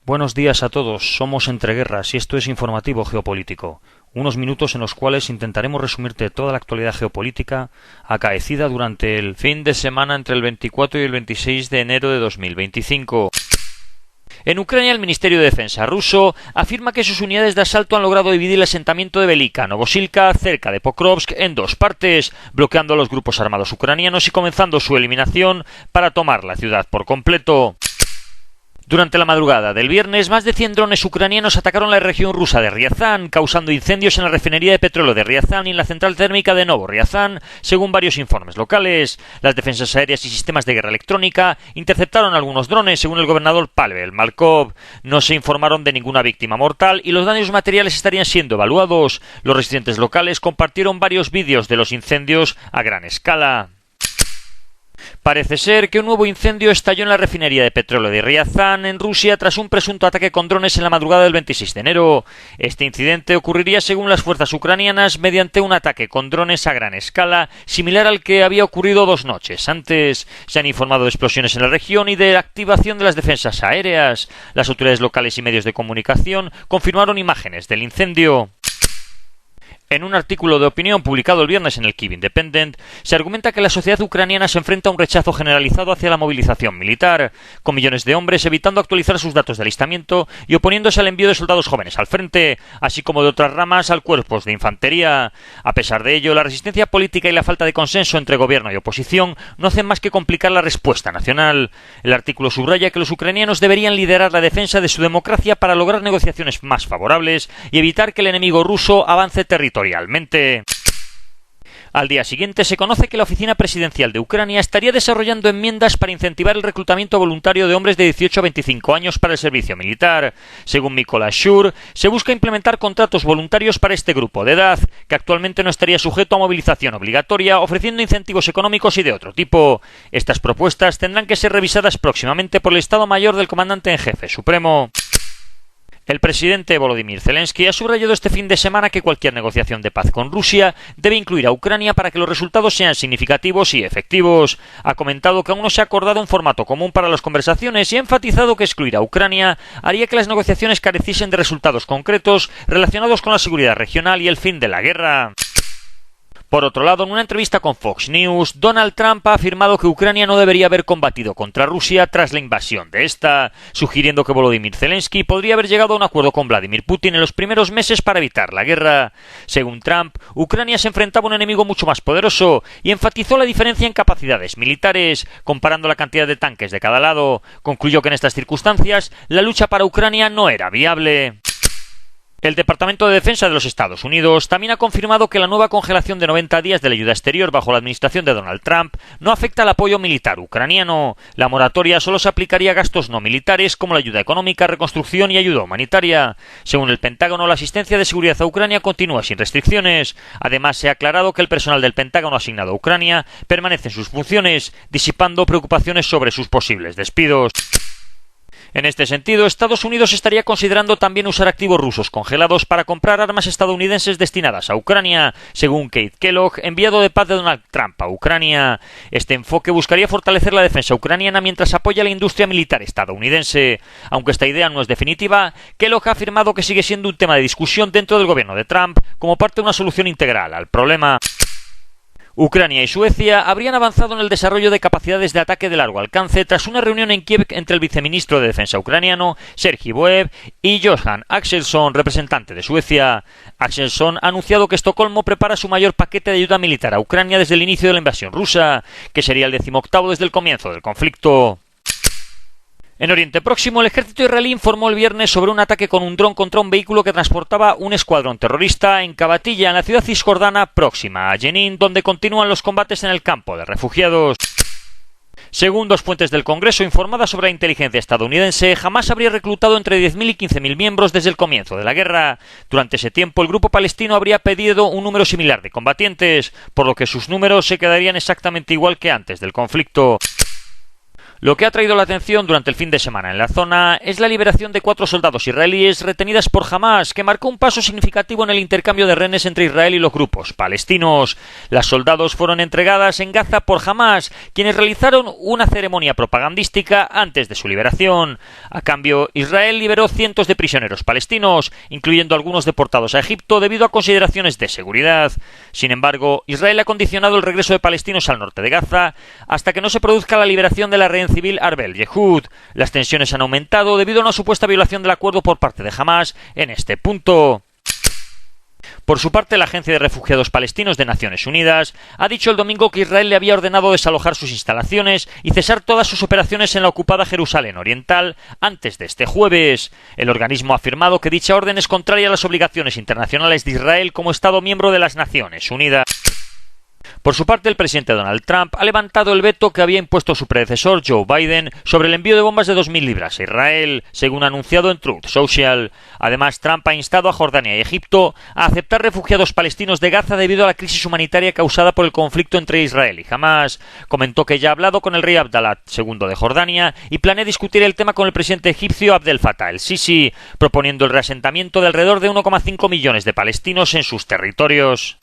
Buenos días a todos, somos Entre Guerras y esto es Informativo Geopolítico, unos minutos en los cuales intentaremos resumirte toda la actualidad geopolítica acaecida durante el fin de semana entre el 24 y el 26 de enero de 2025. En Ucrania, el Ministerio de Defensa ruso afirma que sus unidades de asalto han logrado dividir el asentamiento de Velika Novosilka, cerca de Pokrovsk, en dos partes, bloqueando a los grupos armados ucranianos y comenzando su eliminación para tomar la ciudad por completo. Durante la madrugada del viernes, más de 100 drones ucranianos atacaron la región rusa de Ryazan, causando incendios en la refinería de petróleo de Ryazan y en la central térmica de Novo Ryazan, según varios informes locales. Las defensas aéreas y sistemas de guerra electrónica interceptaron algunos drones, según el gobernador Pavel Malkov. No se informaron de ninguna víctima mortal y los daños materiales estarían siendo evaluados. Los residentes locales compartieron varios vídeos de los incendios a gran escala. Parece ser que un nuevo incendio estalló en la refinería de petróleo de Ryazan, en Rusia, tras un presunto ataque con drones en la madrugada del 26 de enero. Este incidente ocurriría, según las fuerzas ucranianas, mediante un ataque con drones a gran escala, similar al que había ocurrido 2 noches antes. Se han informado de explosiones en la región y de la activación de las defensas aéreas. Las autoridades locales y medios de comunicación confirmaron imágenes del incendio. En un artículo de opinión publicado el viernes en el Kyiv Independent, se argumenta que la sociedad ucraniana se enfrenta a un rechazo generalizado hacia la movilización militar, con millones de hombres evitando actualizar sus datos de alistamiento y oponiéndose al envío de soldados jóvenes al frente, así como de otras ramas al cuerpos de infantería. A pesar de ello, la resistencia política y la falta de consenso entre gobierno y oposición no hacen más que complicar la respuesta nacional. El artículo subraya que los ucranianos deberían liderar la defensa de su democracia para lograr negociaciones más favorables y evitar que el enemigo ruso avance territorialmente. Al día siguiente se conoce que la Oficina Presidencial de Ucrania estaría desarrollando enmiendas para incentivar el reclutamiento voluntario de hombres de 18 a 25 años para el servicio militar. Según Mykola Shur, se busca implementar contratos voluntarios para este grupo de edad, que actualmente no estaría sujeto a movilización obligatoria, ofreciendo incentivos económicos y de otro tipo. Estas propuestas tendrán que ser revisadas próximamente por el Estado Mayor del Comandante en Jefe Supremo. El presidente Volodymyr Zelensky ha subrayado este fin de semana que cualquier negociación de paz con Rusia debe incluir a Ucrania para que los resultados sean significativos y efectivos. Ha comentado que aún no se ha acordado un formato común para las conversaciones y ha enfatizado que excluir a Ucrania haría que las negociaciones careciesen de resultados concretos relacionados con la seguridad regional y el fin de la guerra. Por otro lado, en una entrevista con Fox News, Donald Trump ha afirmado que Ucrania no debería haber combatido contra Rusia tras la invasión de esta, sugiriendo que Volodymyr Zelensky podría haber llegado a un acuerdo con Vladimir Putin en los primeros meses para evitar la guerra. Según Trump, Ucrania se enfrentaba a un enemigo mucho más poderoso y enfatizó la diferencia en capacidades militares, comparando la cantidad de tanques de cada lado. Concluyó que en estas circunstancias la lucha para Ucrania no era viable. El Departamento de Defensa de los Estados Unidos también ha confirmado que la nueva congelación de 90 días de la ayuda exterior bajo la administración de Donald Trump no afecta al apoyo militar ucraniano. La moratoria solo se aplicaría a gastos no militares como la ayuda económica, reconstrucción y ayuda humanitaria. Según el Pentágono, la asistencia de seguridad a Ucrania continúa sin restricciones. Además, se ha aclarado que el personal del Pentágono asignado a Ucrania permanece en sus funciones, disipando preocupaciones sobre sus posibles despidos. En este sentido, Estados Unidos estaría considerando también usar activos rusos congelados para comprar armas estadounidenses destinadas a Ucrania, según Keith Kellogg, enviado de paz de Donald Trump a Ucrania. Este enfoque buscaría fortalecer la defensa ucraniana mientras apoya a la industria militar estadounidense. Aunque esta idea no es definitiva, Kellogg ha afirmado que sigue siendo un tema de discusión dentro del gobierno de Trump como parte de una solución integral al problema. Ucrania y Suecia habrían avanzado en el desarrollo de capacidades de ataque de largo alcance tras una reunión en Kiev entre el viceministro de Defensa ucraniano, Sergei Boev, y Johan Axelsson, representante de Suecia. Axelsson ha anunciado que Estocolmo prepara su mayor paquete de ayuda militar a Ucrania desde el inicio de la invasión rusa, que sería el 18º desde el comienzo del conflicto. En Oriente Próximo, el ejército israelí informó el viernes sobre un ataque con un dron contra un vehículo que transportaba un escuadrón terrorista en Kabatilla, en la ciudad cisjordana próxima a Jenin, donde continúan los combates en el campo de refugiados. Según 2 fuentes del Congreso informadas sobre la inteligencia estadounidense, Hamás habría reclutado entre 10.000 y 15.000 miembros desde el comienzo de la guerra. Durante ese tiempo, el grupo palestino habría pedido un número similar de combatientes, por lo que sus números se quedarían exactamente igual que antes del conflicto. Lo que ha traído la atención durante el fin de semana en la zona es la liberación de 4 soldados israelíes retenidas por Hamás, que marcó un paso significativo en el intercambio de rehenes entre Israel y los grupos palestinos. Las soldados fueron entregadas en Gaza por Hamás, quienes realizaron una ceremonia propagandística antes de su liberación. A cambio, Israel liberó cientos de prisioneros palestinos, incluyendo algunos deportados a Egipto debido a consideraciones de seguridad. Sin embargo, Israel ha condicionado el regreso de palestinos al norte de Gaza hasta que no se produzca la liberación de la rehén civil Arbel Yehud. Las tensiones han aumentado debido a una supuesta violación del acuerdo por parte de Hamás en este punto. Por su parte, la Agencia de Refugiados Palestinos de Naciones Unidas ha dicho el domingo que Israel le había ordenado desalojar sus instalaciones y cesar todas sus operaciones en la ocupada Jerusalén Oriental antes de este jueves. El organismo ha afirmado que dicha orden es contraria a las obligaciones internacionales de Israel como Estado miembro de las Naciones Unidas. Por su parte, el presidente Donald Trump ha levantado el veto que había impuesto su predecesor Joe Biden sobre el envío de bombas de 2.000 libras a Israel, según ha anunciado en Truth Social. Además, Trump ha instado a Jordania y Egipto a aceptar refugiados palestinos de Gaza debido a la crisis humanitaria causada por el conflicto entre Israel y Hamás. Comentó que ya ha hablado con el rey Abdalá II de Jordania y planea discutir el tema con el presidente egipcio Abdel Fattah el-Sisi, proponiendo el reasentamiento de alrededor de 1,5 millones de palestinos en sus territorios.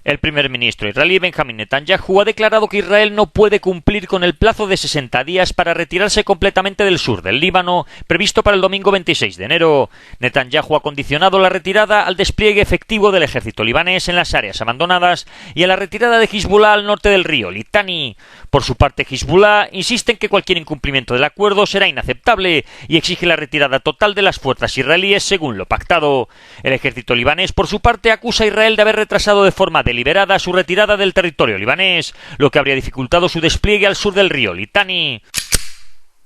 El primer ministro israelí Benjamin Netanyahu ha declarado que Israel no puede cumplir con el plazo de 60 días para retirarse completamente del sur del Líbano, previsto para el domingo 26 de enero. Netanyahu ha condicionado la retirada al despliegue efectivo del ejército libanés en las áreas abandonadas y a la retirada de Hezbollah al norte del río Litani. Por su parte, Hezbollah insiste en que cualquier incumplimiento del acuerdo será inaceptable y exige la retirada total de las fuerzas israelíes según lo pactado. El ejército libanés, por su parte, acusa a Israel de haber retrasado de forma deliberada su retirada del territorio libanés, lo que habría dificultado su despliegue al sur del río Litani.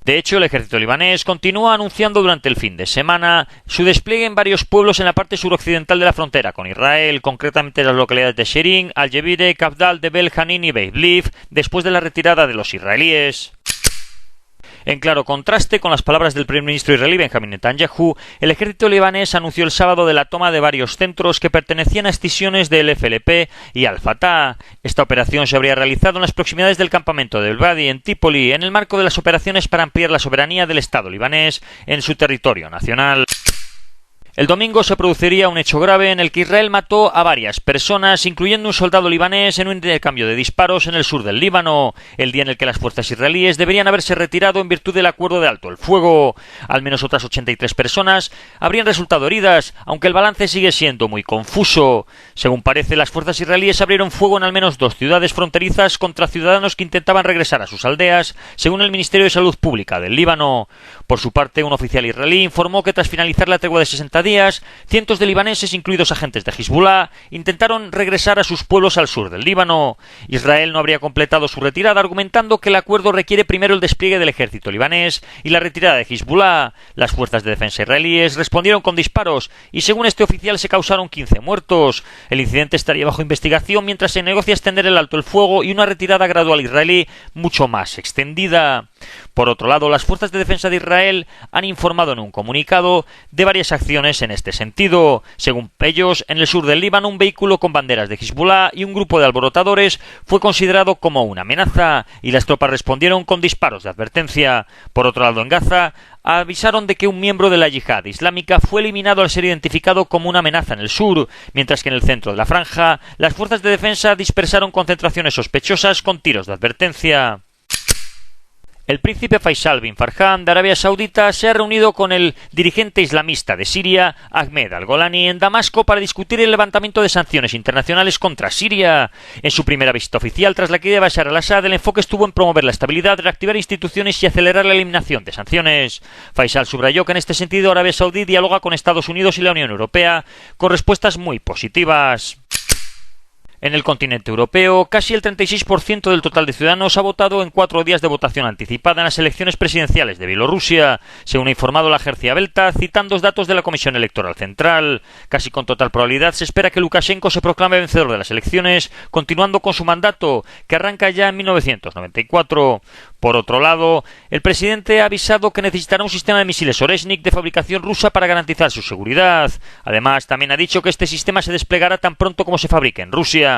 De hecho, el ejército libanés continúa anunciando durante el fin de semana su despliegue en varios pueblos en la parte suroccidental de la frontera con Israel, concretamente en las localidades de Sherin, Al-Jebire, Kafdal, Debel, Hanin y Beit Liv, después de la retirada de los israelíes. En claro contraste con las palabras del primer ministro israelí Benjamin Netanyahu, el ejército libanés anunció el sábado de la toma de varios centros que pertenecían a escisiones del FLP y Al-Fatah. Esta operación se habría realizado en las proximidades del campamento de El-Badi en Trípoli, en el marco de las operaciones para ampliar la soberanía del Estado libanés en su territorio nacional. El domingo se produciría un hecho grave en el que Israel mató a varias personas, incluyendo un soldado libanés, en un intercambio de disparos en el sur del Líbano, el día en el que las fuerzas israelíes deberían haberse retirado en virtud del acuerdo de alto el fuego. Al menos otras 83 personas habrían resultado heridas, aunque el balance sigue siendo muy confuso. Según parece, las fuerzas israelíes abrieron fuego en al menos 2 ciudades fronterizas contra ciudadanos que intentaban regresar a sus aldeas, según el Ministerio de Salud Pública del Líbano. Por su parte, un oficial israelí informó que tras finalizar la tregua de 60 días, cientos de libaneses, incluidos agentes de Hezbollah, intentaron regresar a sus pueblos al sur del Líbano. Israel no habría completado su retirada, argumentando que el acuerdo requiere primero el despliegue del ejército libanés y la retirada de Hezbollah. Las fuerzas de defensa israelíes respondieron con disparos y, según este oficial, se causaron 15 muertos. El incidente estaría bajo investigación mientras se negocia extender el alto el fuego y una retirada gradual israelí mucho más extendida. Por otro lado, las fuerzas de defensa de Israel han informado en un comunicado de varias acciones en este sentido. Según ellos, en el sur del Líbano, un vehículo con banderas de Hezbollah y un grupo de alborotadores fue considerado como una amenaza y las tropas respondieron con disparos de advertencia. Por otro lado, en Gaza, avisaron de que un miembro de la yihad islámica fue eliminado al ser identificado como una amenaza en el sur, mientras que en el centro de la franja, las fuerzas de defensa dispersaron concentraciones sospechosas con tiros de advertencia. El príncipe Faisal bin Farhan de Arabia Saudita se ha reunido con el dirigente islamista de Siria, Ahmed al-Golani, en Damasco para discutir el levantamiento de sanciones internacionales contra Siria. En su primera visita oficial tras la caída de Bashar al-Assad, el enfoque estuvo en promover la estabilidad, reactivar instituciones y acelerar la eliminación de sanciones. Faisal subrayó que en este sentido Arabia Saudí dialoga con Estados Unidos y la Unión Europea, con respuestas muy positivas. En el continente europeo, casi el 36% del total de ciudadanos ha votado en 4 días de votación anticipada en las elecciones presidenciales de Bielorrusia, según ha informado la agencia Belta, citando datos de la Comisión Electoral Central. Casi con total probabilidad se espera que Lukashenko se proclame vencedor de las elecciones, continuando con su mandato, que arranca ya en 1994. Por otro lado, el presidente ha avisado que necesitará un sistema de misiles Oreshnik de fabricación rusa para garantizar su seguridad. Además, también ha dicho que este sistema se desplegará tan pronto como se fabrique en Rusia.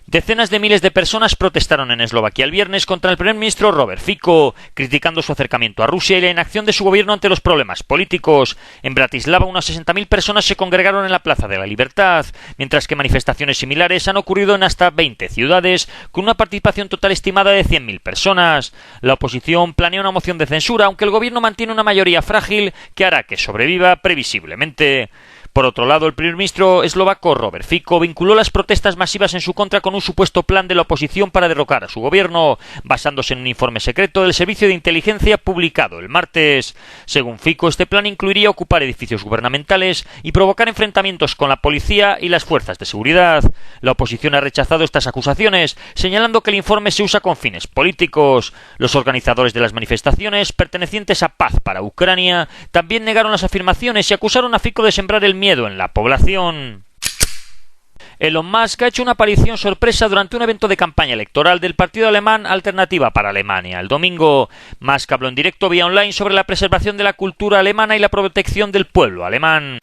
Decenas de miles de personas protestaron en Eslovaquia el viernes contra el primer ministro Robert Fico, criticando su acercamiento a Rusia y la inacción de su gobierno ante los problemas políticos. En Bratislava unas 60.000 personas se congregaron en la Plaza de la Libertad, mientras que manifestaciones similares han ocurrido en hasta 20 ciudades, con una participación total estimada de 100.000 personas. La oposición planea una moción de censura, aunque el gobierno mantiene una mayoría frágil que hará que sobreviva previsiblemente. Por otro lado, el primer ministro eslovaco Robert Fico vinculó las protestas masivas en su contra con un supuesto plan de la oposición para derrocar a su gobierno, basándose en un informe secreto del Servicio de Inteligencia publicado el martes. Según Fico, este plan incluiría ocupar edificios gubernamentales y provocar enfrentamientos con la policía y las fuerzas de seguridad. La oposición ha rechazado estas acusaciones, señalando que el informe se usa con fines políticos. Los organizadores de las manifestaciones, pertenecientes a Paz para Ucrania, también negaron las afirmaciones y acusaron a Fico de sembrar el miedo en la población. Elon Musk ha hecho una aparición sorpresa durante un evento de campaña electoral del partido alemán Alternativa para Alemania. El domingo, Musk habló en directo vía online sobre la preservación de la cultura alemana y la protección del pueblo alemán.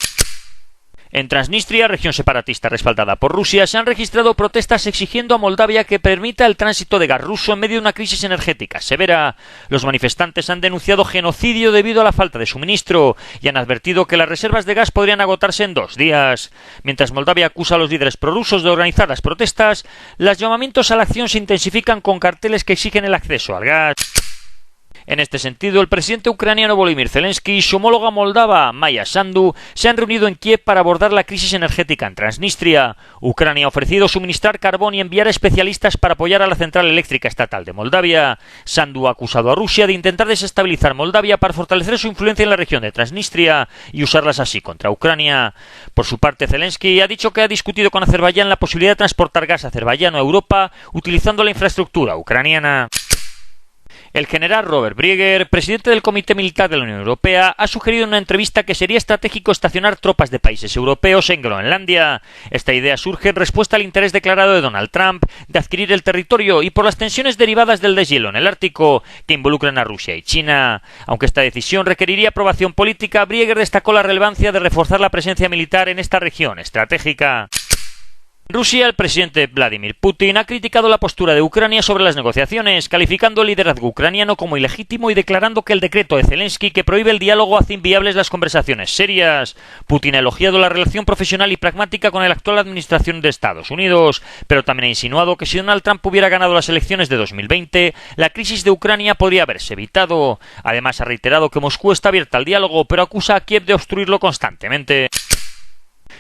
En Transnistria, región separatista respaldada por Rusia, se han registrado protestas exigiendo a Moldavia que permita el tránsito de gas ruso en medio de una crisis energética severa. Los manifestantes han denunciado genocidio debido a la falta de suministro y han advertido que las reservas de gas podrían agotarse en 2 días. Mientras Moldavia acusa a los líderes prorrusos de organizar las protestas, los llamamientos a la acción se intensifican con carteles que exigen el acceso al gas. En este sentido, el presidente ucraniano Volodymyr Zelensky y su homóloga moldava Maya Sandu se han reunido en Kiev para abordar la crisis energética en Transnistria. Ucrania ha ofrecido suministrar carbón y enviar especialistas para apoyar a la central eléctrica estatal de Moldavia. Sandu ha acusado a Rusia de intentar desestabilizar Moldavia para fortalecer su influencia en la región de Transnistria y usarlas así contra Ucrania. Por su parte, Zelensky ha dicho que ha discutido con Azerbaiyán la posibilidad de transportar gas azerbaiyano a Europa utilizando la infraestructura ucraniana. El general Robert Brieger, presidente del Comité Militar de la Unión Europea, ha sugerido en una entrevista que sería estratégico estacionar tropas de países europeos en Groenlandia. Esta idea surge en respuesta al interés declarado de Donald Trump de adquirir el territorio y por las tensiones derivadas del deshielo en el Ártico, que involucran a Rusia y China. Aunque esta decisión requeriría aprobación política, Brieger destacó la relevancia de reforzar la presencia militar en esta región estratégica. En Rusia, el presidente Vladimir Putin ha criticado la postura de Ucrania sobre las negociaciones, calificando el liderazgo ucraniano como ilegítimo y declarando que el decreto de Zelensky que prohíbe el diálogo hace inviables las conversaciones serias. Putin ha elogiado la relación profesional y pragmática con la actual administración de Estados Unidos, pero también ha insinuado que si Donald Trump hubiera ganado las elecciones de 2020, la crisis de Ucrania podría haberse evitado. Además, ha reiterado que Moscú está abierta al diálogo, pero acusa a Kiev de obstruirlo constantemente.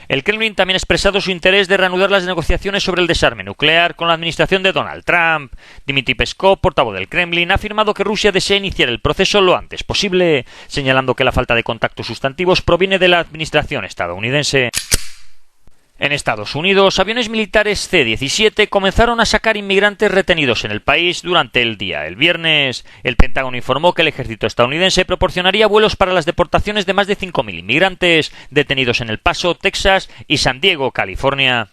El Kremlin también ha expresado su interés de reanudar las negociaciones sobre el desarme nuclear con la administración de Donald Trump. Dmitry Peskov, portavoz del Kremlin, ha afirmado que Rusia desea iniciar el proceso lo antes posible, señalando que la falta de contactos sustantivos proviene de la administración estadounidense. En Estados Unidos, aviones militares C-17 comenzaron a sacar inmigrantes retenidos en el país durante el día. El viernes, el Pentágono informó que el ejército estadounidense proporcionaría vuelos para las deportaciones de más de 5.000 inmigrantes detenidos en El Paso, Texas y San Diego, California.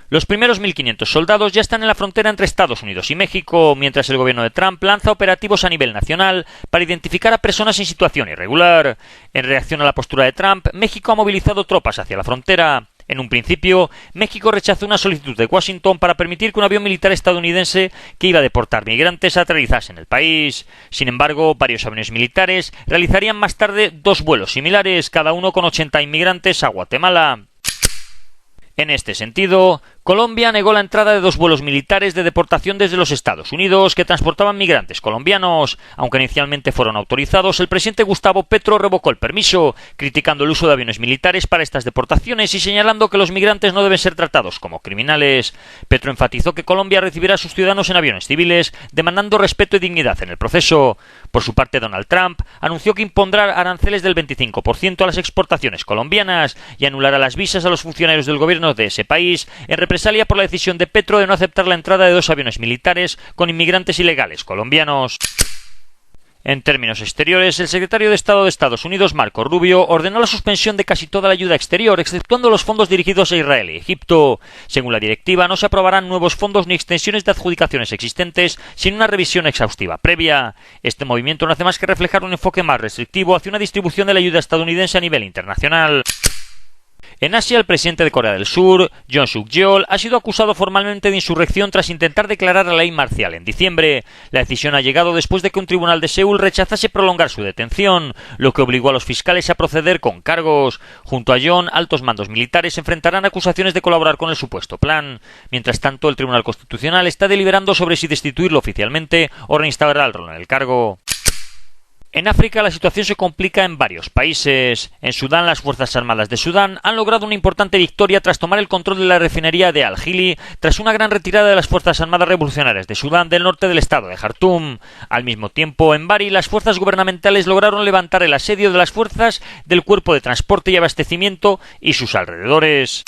Los primeros 1.500 soldados ya están en la frontera entre Estados Unidos y México, mientras el gobierno de Trump lanza operativos a nivel nacional para identificar a personas en situación irregular. En reacción a la postura de Trump, México ha movilizado tropas hacia la frontera. En un principio, México rechazó una solicitud de Washington para permitir que un avión militar estadounidense que iba a deportar migrantes aterrizase en el país. Sin embargo, varios aviones militares realizarían más tarde 2 vuelos similares, cada uno con 80 inmigrantes a Guatemala. En este sentido, Colombia negó la entrada de 2 vuelos militares de deportación desde los Estados Unidos que transportaban migrantes colombianos. Aunque inicialmente fueron autorizados, el presidente Gustavo Petro revocó el permiso, criticando el uso de aviones militares para estas deportaciones y señalando que los migrantes no deben ser tratados como criminales. Petro enfatizó que Colombia recibirá a sus ciudadanos en aviones civiles, demandando respeto y dignidad en el proceso. Por su parte, Donald Trump anunció que impondrá aranceles del 25% a las exportaciones colombianas y anulará las visas a los funcionarios del gobierno de ese país en represalia por la decisión de Petro de no aceptar la entrada de 2 aviones militares con inmigrantes ilegales colombianos. En términos exteriores, el secretario de Estado de Estados Unidos, Marco Rubio, ordenó la suspensión de casi toda la ayuda exterior, exceptuando los fondos dirigidos a Israel y Egipto. Según la directiva, no se aprobarán nuevos fondos ni extensiones de adjudicaciones existentes sin una revisión exhaustiva previa. Este movimiento no hace más que reflejar un enfoque más restrictivo hacia una distribución de la ayuda estadounidense a nivel internacional. En Asia, el presidente de Corea del Sur, Yoon Suk-yeol, ha sido acusado formalmente de insurrección tras intentar declarar la ley marcial en diciembre. La decisión ha llegado después de que un tribunal de Seúl rechazase prolongar su detención, lo que obligó a los fiscales a proceder con cargos. Junto a Yoon, altos mandos militares enfrentarán acusaciones de colaborar con el supuesto plan. Mientras tanto, el Tribunal Constitucional está deliberando sobre si destituirlo oficialmente o reinstaurarlo en el cargo. En África la situación se complica en varios países. En Sudán, las Fuerzas Armadas de Sudán han logrado una importante victoria tras tomar el control de la refinería de Al-Hili tras una gran retirada de las Fuerzas Armadas Revolucionarias de Sudán del norte del estado de Jartum. Al mismo tiempo, en Bari, las fuerzas gubernamentales lograron levantar el asedio de las fuerzas del Cuerpo de Transporte y Abastecimiento y sus alrededores.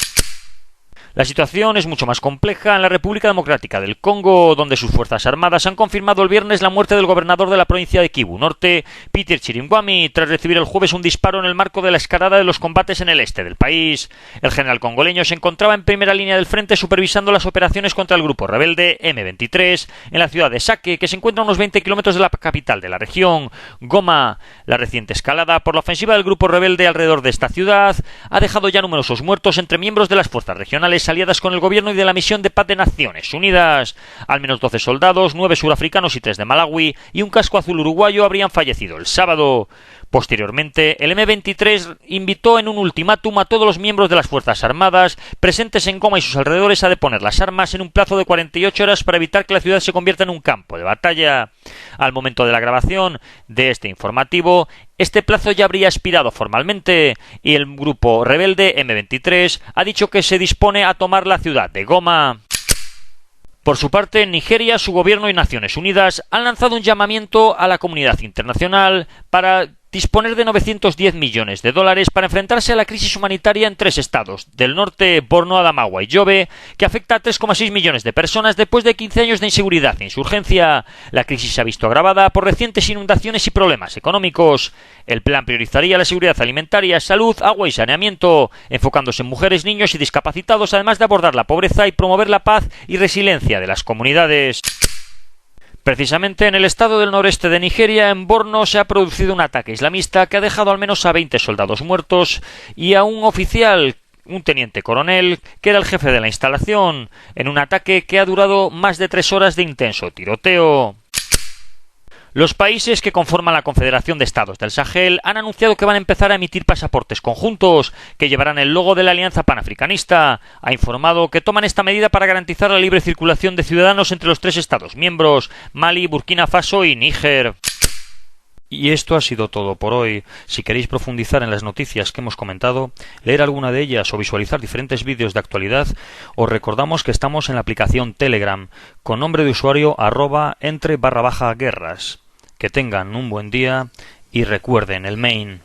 La situación es mucho más compleja en la República Democrática del Congo, donde sus fuerzas armadas han confirmado el viernes la muerte del gobernador de la provincia de Kivu Norte, Peter Chirimwami, tras recibir el jueves un disparo en el marco de la escalada de los combates en el este del país. El general congoleño se encontraba en primera línea del frente supervisando las operaciones contra el grupo rebelde M23 en la ciudad de Sake, que se encuentra a unos 20 kilómetros de la capital de la región, Goma. La reciente escalada por la ofensiva del grupo rebelde alrededor de esta ciudad ha dejado ya numerosos muertos entre miembros de las fuerzas regionales aliadas con el gobierno y de la misión de paz de Naciones Unidas. Al menos 12 soldados, 9 surafricanos y 3 de Malawi y un casco azul uruguayo habrían fallecido el sábado. Posteriormente, el M23 invitó en un ultimátum a todos los miembros de las Fuerzas Armadas presentes en Goma y sus alrededores a deponer las armas en un plazo de 48 horas para evitar que la ciudad se convierta en un campo de batalla. Al momento de la grabación de este informativo, este plazo ya habría expirado formalmente y el grupo rebelde M23 ha dicho que se dispone a tomar la ciudad de Goma. Por su parte, en Nigeria, su gobierno y Naciones Unidas han lanzado un llamamiento a la comunidad internacional para disponer de 910 millones de dólares para enfrentarse a la crisis humanitaria en 3 estados del norte, Borno, Adamawa y Yobe, que afecta a 3,6 millones de personas después de 15 años de inseguridad e insurgencia. La crisis se ha visto agravada por recientes inundaciones y problemas económicos. El plan priorizaría la seguridad alimentaria, salud, agua y saneamiento, enfocándose en mujeres, niños y discapacitados, además de abordar la pobreza y promover la paz y resiliencia de las comunidades. Precisamente en el estado del noreste de Nigeria, en Borno, se ha producido un ataque islamista que ha dejado al menos a 20 soldados muertos y a un oficial, un teniente coronel, que era el jefe de la instalación, en un ataque que ha durado más de 3 horas de intenso tiroteo. Los países que conforman la Confederación de Estados del Sahel han anunciado que van a empezar a emitir pasaportes conjuntos que llevarán el logo de la Alianza Panafricanista. Ha informado que toman esta medida para garantizar la libre circulación de ciudadanos entre los 3 Estados miembros, Mali, Burkina Faso y Níger. Y esto ha sido todo por hoy. Si queréis profundizar en las noticias que hemos comentado, leer alguna de ellas o visualizar diferentes vídeos de actualidad, os recordamos que estamos en la aplicación Telegram, con nombre de usuario @entre_guerras. Que tengan un buen día y recuerden el main.